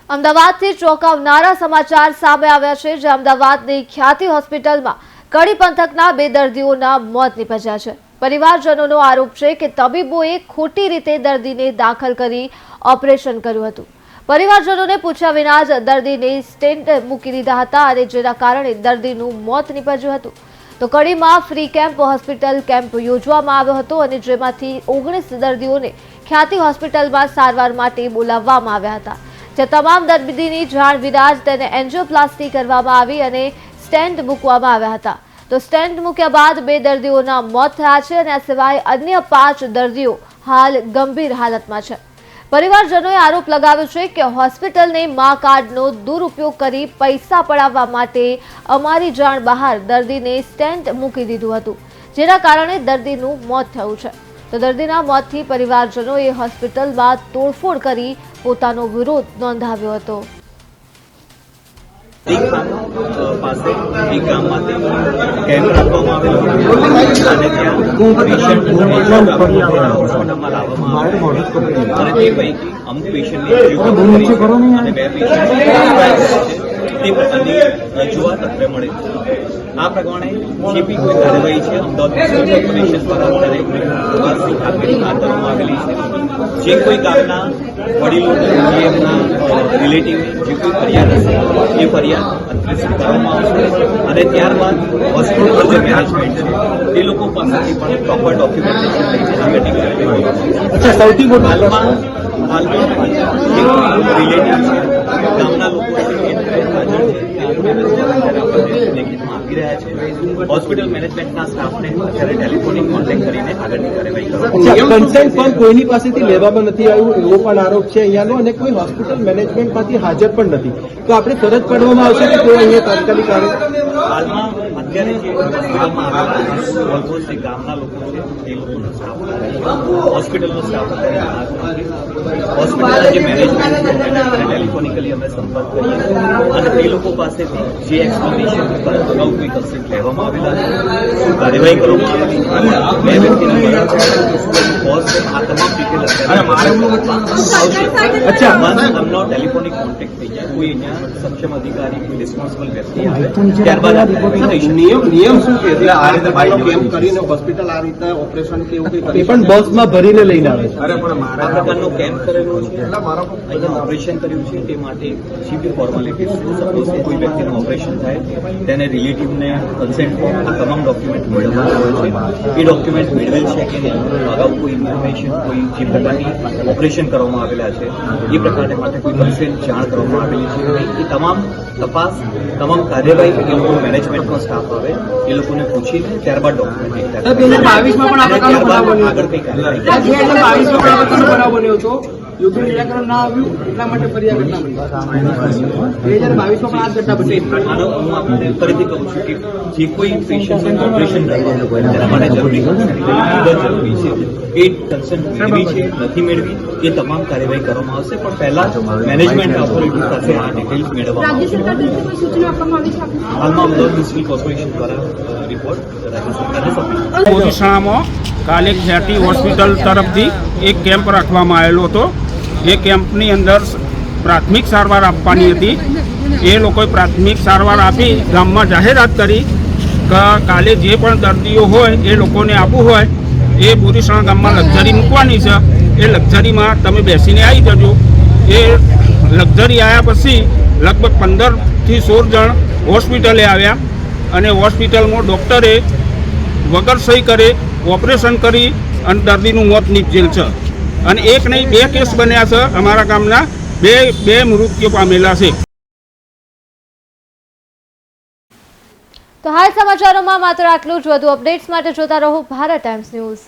અમદાવાદથી ચોંકાવનારા સમાચાર સામે આવ્યા છે, જે અમદાવાદની ખ્યાતિ હોસ્પિટલમાં કડી પંથકના 2 દર્દીઓના મોત નીપજ્યા છે। પરિવારજનોનો આરોપ છે કે તબીબોએ ખોટી રીતે દર્દીને દાખલ કરી ઓપરેશન કર્યું હતું। પરિવારજનોને પૂછ્યા વિના જ દર્દીને સ્ટેન્ટ મૂકી દીધા હતા અને જેના કારણે દર્દીનું મોત નીપજ્યું હતું। તો કડીમાં ફ્રી કેમ્પ હોસ્પિટલ કેમ્પ યોજવામાં આવ્યો હતો અને જેમાંથી 19 દર્દીઓને ખ્યાતિ હોસ્પિટલમાં સારવાર માટે બોલાવવામાં આવ્યા હતા। જે તમામ દર્દીની જાણ વિના જ તેને એન્જિયોપ્લાસ્ટી કરવામાં આવી અને સ્ટેન્ટ મૂકવામાં આવ્યા હતા। તો સ્ટેન્ટ મૂક્યા બાદ 2 દર્દીઓના મોત થયા છે અને આ સિવાય અન્ય 5 દર્દીઓ હાલ ગંભીર હાલતમાં છે। પરિવારજનોએ આરોપ લગાવ્યો છે કે હોસ્પિટલને મા કાર્ડનો દુરુપયોગ કરી પૈસા પડાવવા માટે અમારી જાણ બહાર દર્દીને સ્ટેન્ટ મૂકી દીધું હતું, જેના કારણે દર્દીનું મોત થયું છે। તો દર્દીના મોતથી પરિવારજનોએ હોસ્પિટલમાં તોડફોડ કરી પોતાનો વિરોધ નોંધાવ્યો હતો। પાસે એક ગામમાંથી કેમ્પ રાખવામાં આવેલો અને ત્યાં પેશન્ટ હોસ્પિટલમાં લાવવામાં આવ્યા અને તે પૈકી અમુક પેશન્ટની અને 2 પેશન્ટ તે પ્રકારની રજૂઆત અત્રે મળે આ પ્રમાણે જે બી કોઈ કાર્યવાહી છે અમદાવાદ કોર્પોરેશન દ્વારા અત્યારે તપાસની કામગીરી હાથ ધરવામાં આવેલી છે। જે કોઈ ગામના વડીલો જે એમના રિલેટિવ જે કોઈ ફરિયાદ હશે એ ફરિયાદ અત્રે સ્વીકારવામાં આવશે અને ત્યારબાદ હોસ્પિટલ જે મેનેજમેન્ટ છે તે લોકો પાસેથી પણ પ્રોપર ડોક્યુમેન્ટેશન લઈને આગળની કાર્યવાહી સૌથી મોટું હાલમાં જે કોઈ રિલેટિવ છે ગામના લોકો લેખિતમાં આપી રહ્યા છે। હોસ્પિટલ મેનેજમેન્ટના સ્ટાફને અત્યારે ટેલિફોનિક કોન્ટેક્ટ કરીને આગળની કાર્યવાહી કરવામાં કન્સેન્ટ પણ કોઈની પાસેથી લેવામાં નથી આવ્યું એવો પણ આરોપ છે અહીંયાનો અને કોઈ હોસ્પિટલ મેનેજમેન્ટમાંથી હાજર પણ નથી। તો આપણે ફરજ પાડવામાં આવશે કે કોઈ અહીંયા તાત્કાલિક આવે। હાલમાં અત્યારે જે હોસ્પિટલમાં આવેલા ઓલમોસ્ટ જે ગામના લોકો છે એ લોકોનો સ્ટાફ હોસ્પિટલનો સ્ટાફ હોસ્પિટલના જે મેનેજમેન્ટ છે તેને ટેલિફોનિકલી અમે સંપર્ક કરીએ અને તે લોકો પાસેથી જે એક્સપ્લેનેશન અગાઉ કોઈ કન્સેન્ટ લેવામાં આવેલા છે શું કાર્યવાહી કરવામાં આવેલી 2 વ્યક્તિના આ તમામ ડિટેલ અમનો ટેલિફોનિક કોન્ટેક્ટ થઈ જાય કોઈ અહીંયા સક્ષમ અધિકારી કોઈ રિસ્પોન્સિબલ વ્યક્તિ આવે ત્યારબાદ નિયમ શું કે એટલે આ રીતે ભાઈનો કેમ્પ કરીને હોસ્પિટલ આ રીતે ઓપરેશન કે એવું કંઈ પણ બસમાં ભરીને લઈને આવે છે। આ પ્રકારનો કેમ્પ કરેલો છે અહીંયા ઓપરેશન કર્યું છે તે માટે જે બી ફોર્માલિટીઝ સપોઝ કોઈ વ્યક્તિનું ઓપરેશન થાય તેને રિલેટિવને કન્સેન્ટ ફોર્મ આ તમામ ડોક્યુમેન્ટ મેળવવાના હોય છે। એ ડોક્યુમેન્ટ મેળવેલ છે કે નહીં અગાઉ કોઈ ઇન્ફોર્મેશન કોઈ જે પ્રકારની ઓપરેશન કરવામાં આવેલા છે એ પ્રકારને માટે કોઈ કન્સેન્ટ જાણ કરવામાં આવેલી છે એ તમામ તપાસ તમામ કાર્યવાહી એ લોકો મેનેજમેન્ટનો સ્ટાફ આવે એ લોકોને પૂછીને ત્યારબાદ ડોક્યુમેન્ટ આગળ કઈ કાર્યવાહી યોગ્ય નિરાકરણ ના આવ્યું એટલા માટે ફરિયાદ એટલા મળી 2022માં પણ આ ઘટના બની। આનો હું આપને ફરીથી કહું છું કે જે કોઈ પેશન્ટને ઓપરેશન કરવાનું હોય તેના માટે જરૂરી જરૂરી છે એ કન્સન્ટ મેળવી છે નથી મેળવી એ તમામ કાર્યવાહી કરવામાં આવશે પણ પહેલા મેનેજમેન્ટ ઓથોરિટી સાથે આ ડિટેલ્સ મેળવવામાં હાલમાં અમદાવાદ મ્યુનિસિપલ કોર્પોરેશન દ્વારા રિપોર્ટ રાજ્ય સરકારને સોંપી। ઓડિશામાં કાલે ખ્યાતિ હોસ્પિટલ તરફથી એક કેમ્પ રાખવામાં આવેલો હતો। એ કેમ્પની અંદર પ્રાથમિક સારવાર આપવાની હતી। એ લોકોએ પ્રાથમિક સારવાર આપી ગામમાં જાહેરાત કરી કે કાલે જે પણ દર્દીઓ હોય એ લોકોને આપવું હોય એ બોરીસણા ગામમાં લક્ઝરી મૂકવાની છે, એ લક્ઝરીમાં તમે બેસીને આવી જજો। એ લક્ઝરી આવ્યા પછી લગભગ 15થી 16 જણ હોસ્પિટલે આવ્યા અને હોસ્પિટલમાં ડૉક્ટરે વગર સહી કરે ઓપરેશન કરી અને દર્દીનું મોત નીપજેલ છે અને એક નહીં 2 કેસ બન્યા છે। અમારા ગામના બે મૃત્યુ પામેલા છે। તો હાલ સમાચારોમાં માત્ર આટલું જ। વધુ અપડેટ્સ માટે જોતા રહો ભારત ટાઈમ્સ ન્યૂઝ।